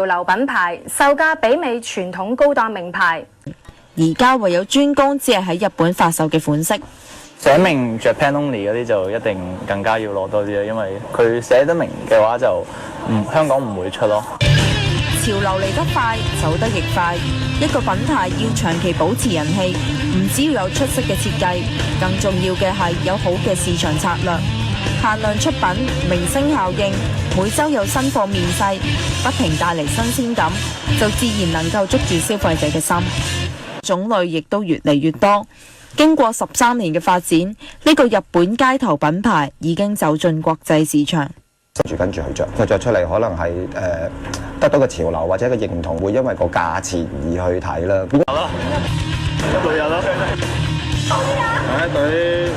潮流品牌，售價媲美傳統高檔名牌。而家唯有專供只係喺日本發售嘅款式。寫明 Japan Only 嗰啲就一定更加要攞多啲啦，因為佢寫得明嘅話就香港唔會出咯。潮流嚟得快，走得亦快。一個品牌要長期保持人氣，唔只要有出色嘅設計，更重要嘅係有好嘅市場策略。限量出品、明星效應，每週有新貨面世，不停帶嚟新鮮感，就自然能夠捉住消費者嘅心。種類亦都越嚟越多。經過13年嘅發展，呢個日本街頭品牌已經走進國際市場。跟住去着，佢着出嚟可能係得到個潮流或者個認同，會因為個價錢而去睇啦。有咯，一隊有咯，一隊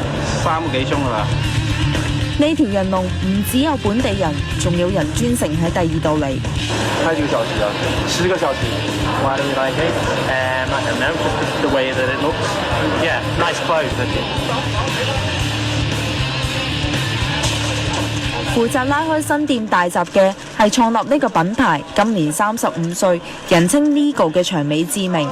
3個幾鐘㗎啦。呢條人龍唔只有本地人，仲有人專程喺第二度嚟。開幾個小時啊？10個小時。Why do you like it? The way that it looks. Yeah, nice clothes. 負責拉開新店大閘嘅係創立呢個品牌，今年35歲，人稱 Legal 嘅長尾智明。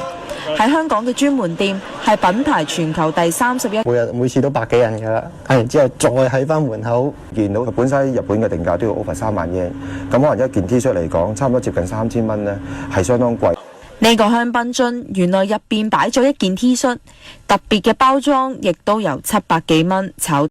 喺香港嘅專門店係品牌全球第31，每次都百幾人㗎啦，然之後再喺翻門口見到佢本身日本嘅定價都要 over 3萬yen，咁可能一件 T 恤嚟講，差唔多接近3000蚊咧，係相當貴。呢個香檳樽原來入邊擺咗一件 T 恤，特別嘅包裝亦都由700幾蚊炒。